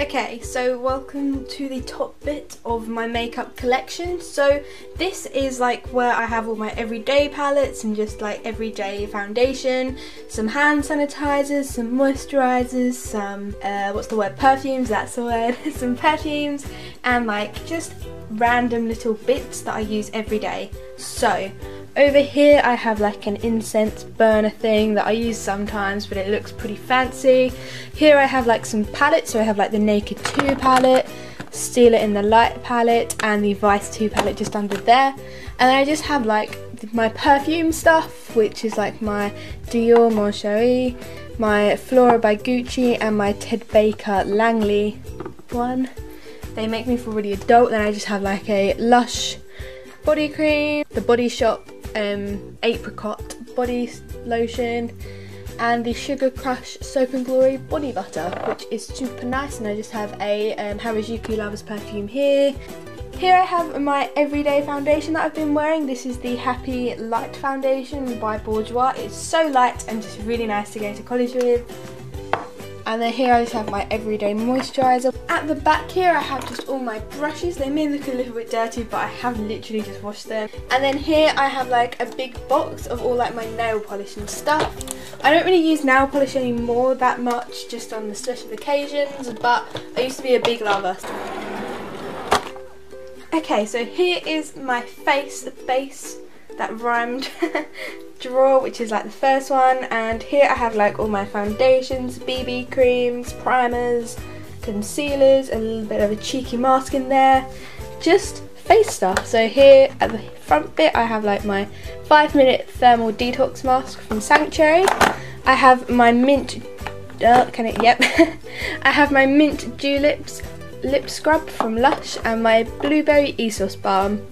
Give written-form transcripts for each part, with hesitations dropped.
Okay, so welcome to the top bit of my makeup collection. So this is like where I have all my everyday palettes and just like everyday foundation, some hand sanitizers, some moisturizers, some perfumes, that's the word, some perfumes, and like just random little bits that I use every day. So over here I have like an incense burner thing that I use sometimes, but it looks pretty fancy. Here I have like some palettes, so I have like the Naked 2 palette, Steal It in the Light palette, and the Vice 2 palette just under there. And then I just have like my perfume stuff, which is like my Dior Mon Chéri, my Flora by Gucci, and my Ted Baker Langley one. They make me feel really adult. Then I just have like a Lush body cream, the Body Shop apricot body lotion, and the Sugar Crush Soap and Glory body butter, which is super nice. And I just have a Harajuku Lovers perfume here. Here I have my everyday foundation that I've been wearing. This is the Happy Light foundation by Bourjois. It's so light and just really nice to go to college with. And then here I just have my everyday moisturiser. At the back here I have just all my brushes. They may look a little bit dirty, but I have literally just washed them. And then here I have like a big box of all like my nail polish and stuff. I don't really use nail polish anymore that much, just on the special occasions, but I used to be a big lover. Okay, so here is my face base that rhymed drawer, which is like the first one, and here I have like all my foundations, BB creams, primers, concealers, a little bit of a cheeky mask in there, just face stuff. So here at the front bit I have like my 5-minute thermal detox mask from Sanctuary. I have my mint I have my mint Juleps lip scrub from Lush and my blueberry Esos balm.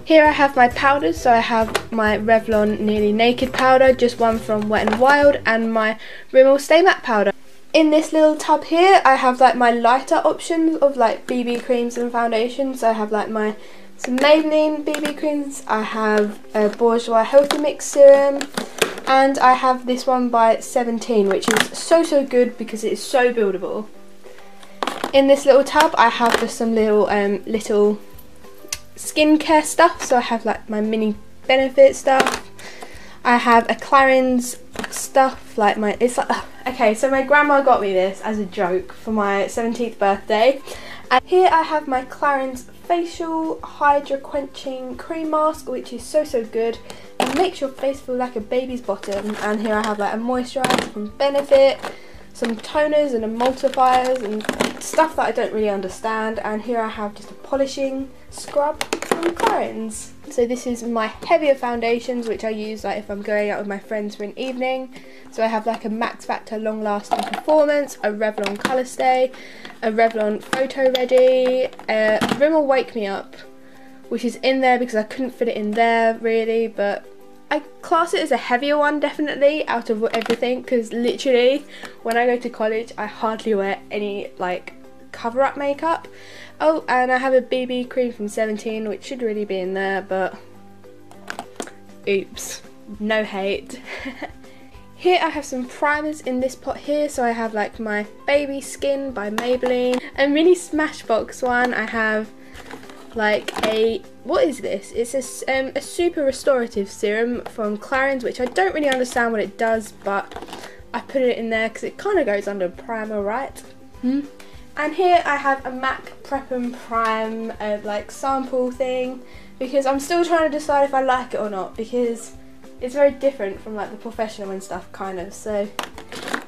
Here I have my powders, so I have my Revlon Nearly Naked powder, just one from Wet n Wild, and my Rimmel Stay Matte powder. In this little tub here I have like my lighter options of like BB creams and foundations. So I have like some Maybelline BB creams, I have a Bourjois Healthy Mix serum, and I have this one by 17, which is so good because it is so buildable. In this little tub I have just some little skincare stuff, so I have like my mini Benefit stuff. I have a Clarins stuff, like okay, so my grandma got me this as a joke for my 17th birthday. And here I have my Clarins facial hydra quenching cream mask, which is so good and makes your face feel like a baby's bottom. And here I have like a moisturiser from Benefit, some toners and emulsifiers and stuff that I don't really understand. And here I have just a polishing scrub from Clarins. So this is my heavier foundations, which I use like if I'm going out with my friends for an evening. So I have like a Max Factor Long Lasting Performance, a Revlon Colour Stay, a Revlon Photo Ready, a Rimmel Wake Me Up, which is in there because I couldn't fit it in there really, but I class it as a heavier one definitely out of everything, because literally when I go to college I hardly wear any like cover up makeup. Oh, and I have a BB cream from 17, which should really be in there, but oops, no hate. Here I have some primers in this pot here, so I have like my Baby Skin by Maybelline, a mini Smashbox one. I have like what is this? It's a super restorative serum from Clarins, which I don't really understand what it does, but I put it in there because it kind of goes under primer, right? And here I have a MAC Prep and Prime like sample thing, because I'm still trying to decide if I like it or not, because it's very different from like the professional and stuff kind of. So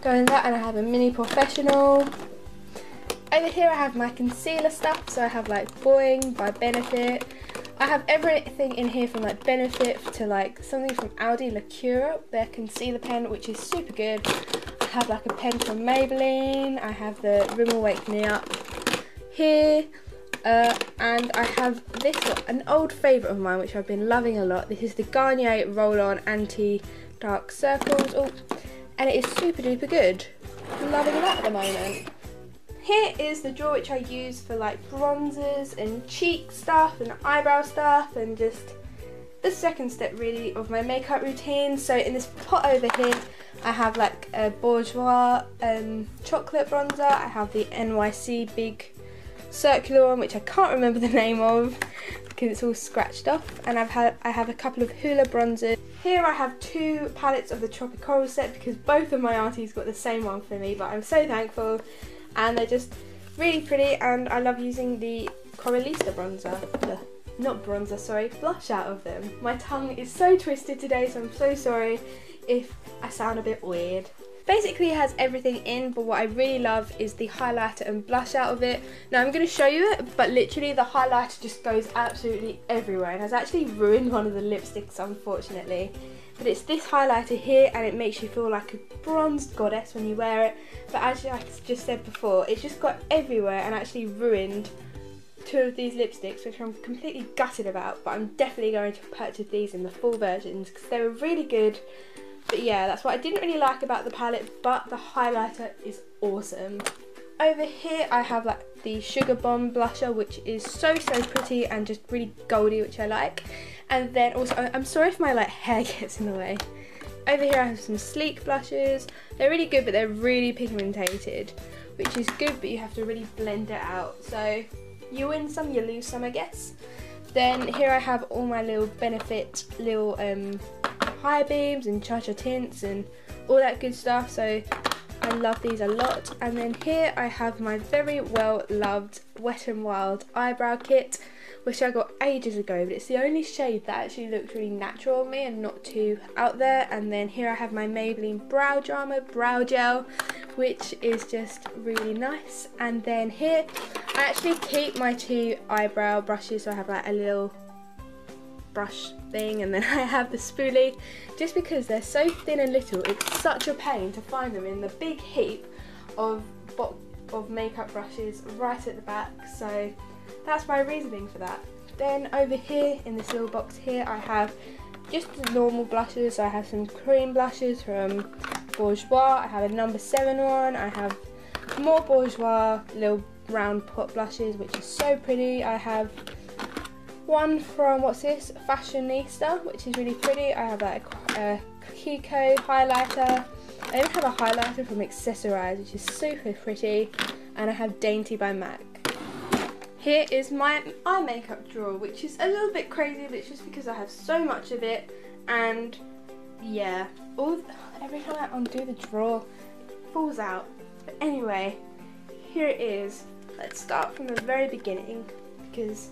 go in that, and I have a mini professional. Over here I have my concealer stuff, so I have like Boing by Benefit. I have everything in here from like Benefit to like something from Audi Lacura, their concealer pen, which is super good. I have like a pen from Maybelline. I have the Rimmel Wake Me Up here. And I have this one, an old favourite of mine, which I've been loving a lot. This is the Garnier Roll-On Anti-Dark Circles. Oh, and it is super duper good. I'm loving that at the moment. Here is the drawer which I use for like bronzers and cheek stuff and eyebrow stuff, and just the second step really of my makeup routine. So in this pot over here I have like a Bourjois chocolate bronzer. I have the NYC big circular one, which I can't remember the name of because it's all scratched off. And I have a couple of Hoola bronzers. Here I have 2 palettes of the Tropicoral set because both of my aunties got the same one for me, but I'm so thankful. And they're just really pretty, and I love using the Coralista bronzer. Not bronzer, sorry, blush out of them. My tongue is so twisted today, so I'm so sorry if I sound a bit weird. Basically it has everything in, but what I really love is the highlighter and blush out of it. Now I'm going to show you it, but literally the highlighter just goes absolutely everywhere and has actually ruined one of the lipsticks, unfortunately. But it's this highlighter here, and it makes you feel like a bronzed goddess when you wear it. But as I just said before, it's just got everywhere and actually ruined 2 of these lipsticks, which I'm completely gutted about, but I'm definitely going to purchase these in the full versions because they were really good. But yeah, that's what I didn't really like about the palette, but the highlighter is awesome. Over here I have like the Sugar Bomb blusher, which is so pretty and just really goldy, which I like. And then also, I'm sorry if my like hair gets in the way. Over here I have some Sleek blushes. They're really good, but they're really pigmented, which is good, but you have to really blend it out. So you win some, you lose some, I guess. Then here I have all my little Benefit little high beams and Cha-Cha tints and all that good stuff, so I love these a lot. And then here I have my very well loved Wet n Wild eyebrow kit, which I got ages ago, but it's the only shade that actually looks really natural on me and not too out there. And then here I have my Maybelline Brow Drama Brow Gel, which is just really nice. And then here I actually keep my 2 eyebrow brushes, so I have like a little brush thing, and then I have the spoolie, just because they're so thin and little. It's such a pain to find them in the big heap of makeup brushes right at the back, so that's my reasoning for that. Then over here in this little box here I have just the normal blushes. So I have some cream blushes from Bourjois, I have a number 7 one, I have more Bourjois little round pot blushes, which is so pretty. I have one from, what's this, Fashionista, which is really pretty. I have like a Kiko highlighter. I even have a highlighter from Accessorize, which is super pretty. And I have Dainty by MAC. Here is my eye makeup drawer, which is a little bit crazy, but it's just because I have so much of it. And yeah, every time I undo the drawer, it falls out. But anyway, here it is. Let's start from the very beginning, because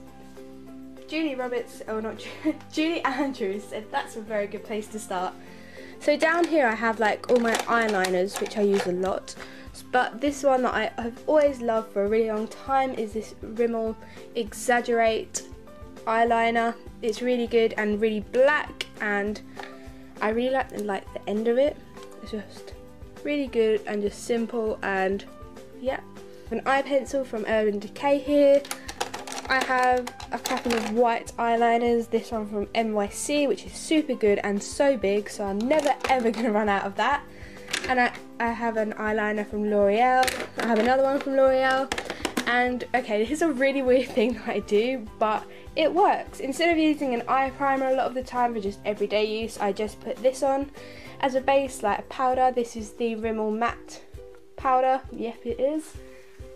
Julie Andrews said that's a very good place to start. So down here I have like all my eyeliners, which I use a lot, but this one that I have always loved for a really long time is this Rimmel Exaggerate eyeliner. It's really good and really black, and I really like the end of it. It's just really good and just simple, and yeah. An eye pencil from Urban Decay here. I have a couple of white eyeliners, this one from NYC, which is super good and so big, so I'm never ever going to run out of that. And I have an eyeliner from L'Oreal, I have another one from L'Oreal, and okay, this is a really weird thing that I do, but it works. Instead of using an eye primer a lot of the time for just everyday use, I just put this on as a base, like a powder. This is the Rimmel Matte powder, yep it is.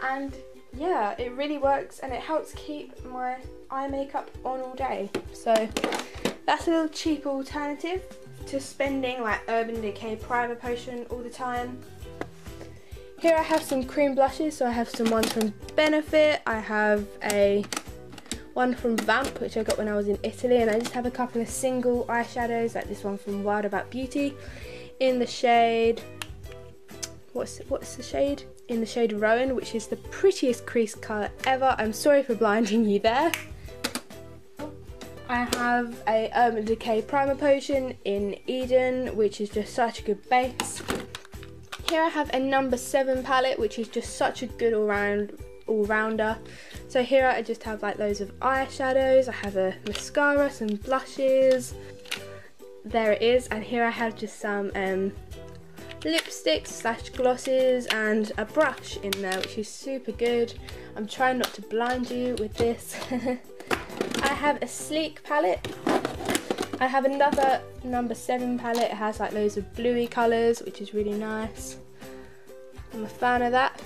And yeah, it really works, and it helps keep my eye makeup on all day. So that's a little cheap alternative to spending like Urban Decay primer potion all the time. Here I have some cream blushes, so I have some ones from Benefit, I have one from Vamp, which I got when I was in Italy, and I just have a couple of single eyeshadows, like this one from Wild About Beauty in the shade, what's the shade? In the shade Rowan, which is the prettiest crease colour ever. I'm sorry for blinding you there. I have a Urban Decay primer potion in Eden, which is just such a good base. Here I have a number 7 palette, which is just such a good all-rounder. So here I just have like loads of eyeshadows, I have a mascara, some blushes, there it is, and here I have just some lipsticks / glosses and a brush in there, which is super good. I'm trying not to blind you with this. I have a Sleek palette. I have another number 7 palette. It has like loads of bluey colours, which is really nice. I'm a fan of that.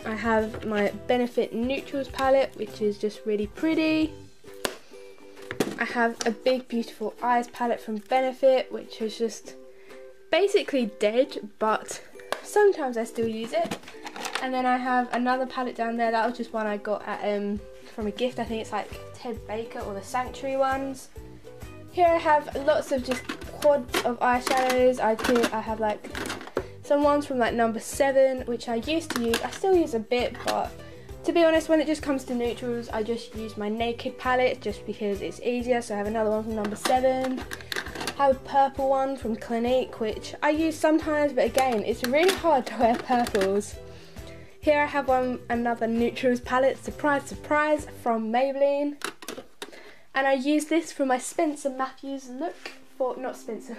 I have my Benefit Neutrals palette, which is just really pretty. I have a big beautiful eyes palette from Benefit, which is just basically dead, but sometimes I still use it. And then I have another palette down there. That was just one I got at from a gift. I think it's like Ted Baker or the Sanctuary ones. Here I have lots of just quads of eyeshadows. I have like some ones from like number 7, which I used to use. I still use a bit, but to be honest, when it just comes to neutrals, I just use my Naked palette just because it's easier. So I have another one from number 7. I have a purple one from Clinique, which I use sometimes, but again, it's really hard to wear purples. Here I have another neutrals palette, surprise, surprise, from Maybelline. And I use this for my Spencer Matthews look. Not Spencer,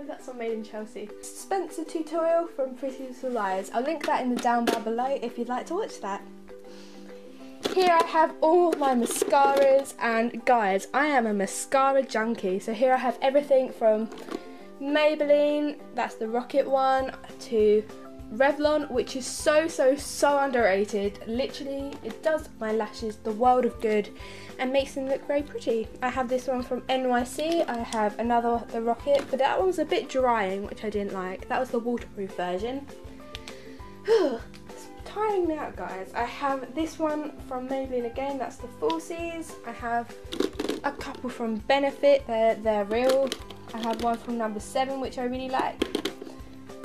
that's on Made in Chelsea. Spencer tutorial from Pretty Little Liars. I'll link that in the down bar below if you'd like to watch that. Here I have all my mascaras, and guys, I am a mascara junkie. So here I have everything from Maybelline, that's the Rocket one, to Revlon, which is so underrated. Literally, it does my lashes the world of good and makes them look very pretty. I have this one from NYC. I have another, the Rocket, but that one was a bit drying, which I didn't like. That was the waterproof version. It's tiring me out, guys. I have this one from Maybelline again, that's the Falsies. I have a couple from Benefit, they're real. I have one from number 7, which I really like.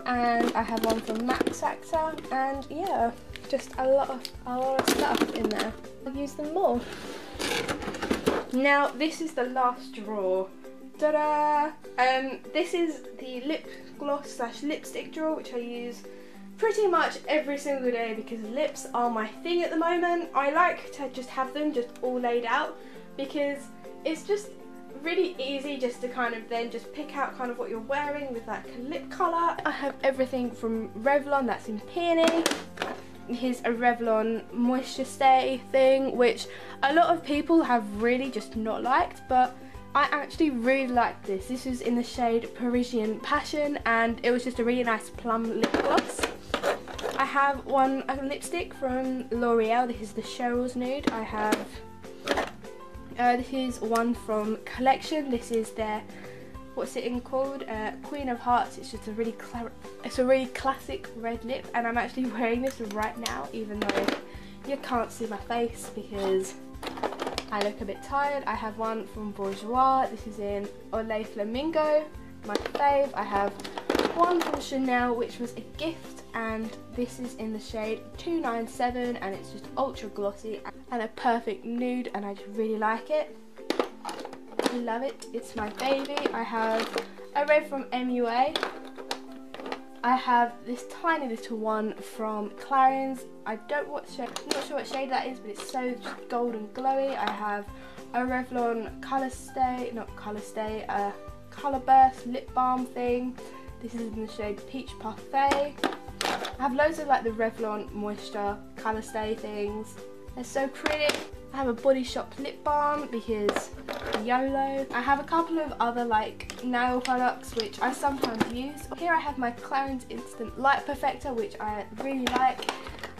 And I have one from Max Factor, and yeah, just a lot of stuff in there. I'll use them more. Now this is the last drawer. Ta-da! This is the lip gloss slash lipstick drawer, which I use pretty much every single day because lips are my thing at the moment. I like to just have them just all laid out because it's just really easy just to kind of then just pick out kind of what you're wearing with like a lip colour. I have everything from Revlon, that's in Peony. Here's a Revlon Moisture Stay thing, which a lot of people have really just not liked, but I actually really like this. This is in the shade Parisian Passion, and it was just a really nice plum lip gloss. I have a lipstick from L'Oreal. This is the Cheryl's Nude. I have this is one from Collection. This is their, what's it called? Queen of Hearts. It's just a really classic red lip, and I'm actually wearing this right now, even though you can't see my face because I look a bit tired. I have one from Bourjois. This is in Olé Flamingo, my fave. I have one from Chanel, which was a gift, and this is in the shade 297, and it's just ultra glossy and a perfect nude, and I just really like it. I love it. It's my baby. I have a red from MUA. I have this tiny little one from Clarins. I'm not sure what shade that is, but it's so just golden glowy. I have a Revlon Colour Burst lip balm thing. This is in the shade Peach Parfait. I have loads of like the Revlon Moisture Colour Stay things. They're so pretty. I have a Body Shop lip balm because YOLO. I have a couple of other like nail products which I sometimes use. Here I have my Clarins Instant Light Perfector, which I really like.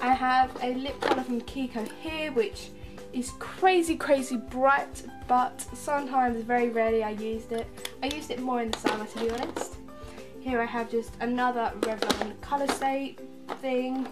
I have a lip colour from Kiko here, which is crazy bright, but sometimes, very rarely, I used it. I used it more in the summer, to be honest. Here I have just another Revlon Colour Stay thing.